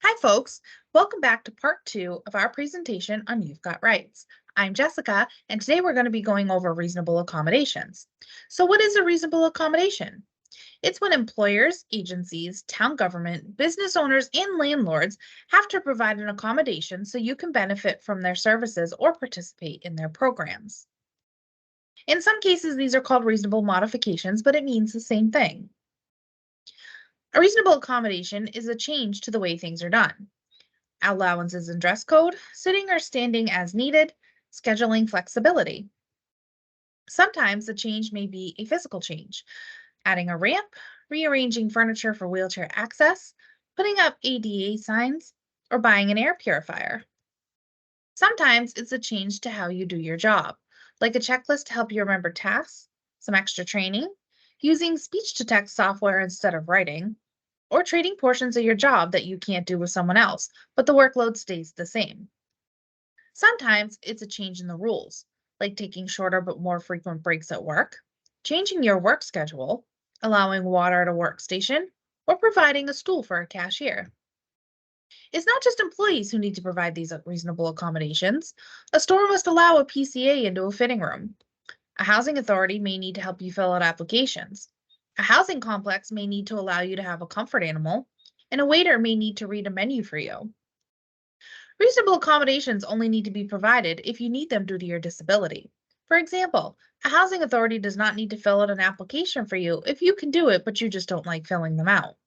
Hi, folks. Welcome back to part two of our presentation on You've Got Rights. I'm Jessica, and today we're going to be going over reasonable accommodations. So, what is a reasonable accommodation? It's when employers, agencies, town government, business owners, and landlords have to provide an accommodation so you can benefit from their services or participate in their programs. In some cases, these are called reasonable modifications, but it means the same thing. A reasonable accommodation is a change to the way things are done. Allowances in dress code, sitting or standing as needed, scheduling flexibility. Sometimes the change may be a physical change, adding a ramp, rearranging furniture for wheelchair access, putting up ADA signs, or buying an air purifier. Sometimes it's a change to how you do your job, like a checklist to help you remember tasks, some extra training, using speech to text software instead of writing, or trading portions of your job that you can't do with someone else, but the workload stays the same. Sometimes it's a change in the rules, like taking shorter but more frequent breaks at work, changing your work schedule, allowing water at a workstation, or providing a stool for a cashier. It's not just employees who need to provide these reasonable accommodations. A store must allow a PCA into a fitting room. A housing authority may need to help you fill out applications. A housing complex may need to allow you to have a comfort animal, and a waiter may need to read a menu for you. Reasonable accommodations only need to be provided if you need them due to your disability. For example, a housing authority does not need to fill out an application for you if you can do it, but you just don't like filling them out.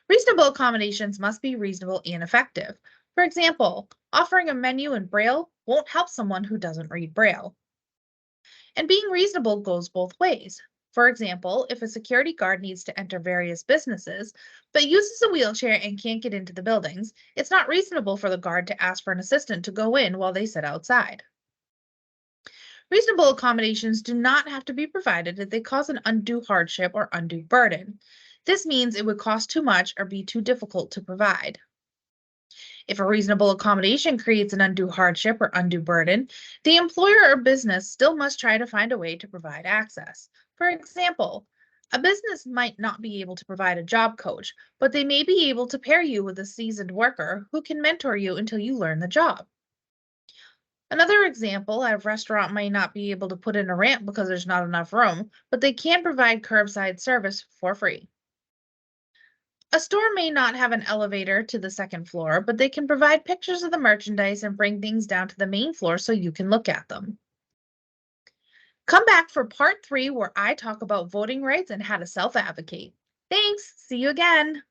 Reasonable accommodations must be reasonable and effective. For example, offering a menu in Braille won't help someone who doesn't read Braille. And being reasonable goes both ways. For example, if a security guard needs to enter various businesses, but uses a wheelchair and can't get into the buildings, it's not reasonable for the guard to ask for an assistant to go in while they sit outside. Reasonable accommodations do not have to be provided if they cause an undue hardship or undue burden. This means it would cost too much or be too difficult to provide. If a reasonable accommodation creates an undue hardship or undue burden, the employer or business still must try to find a way to provide access. For example, a business might not be able to provide a job coach, but they may be able to pair you with a seasoned worker who can mentor you until you learn the job. Another example, a restaurant may not be able to put in a ramp because there's not enough room, but they can provide curbside service for free. A store may not have an elevator to the second floor, but they can provide pictures of the merchandise and bring things down to the main floor so you can look at them. Come back for part three, where I talk about voting rights and how to self advocate. Thanks. See you again.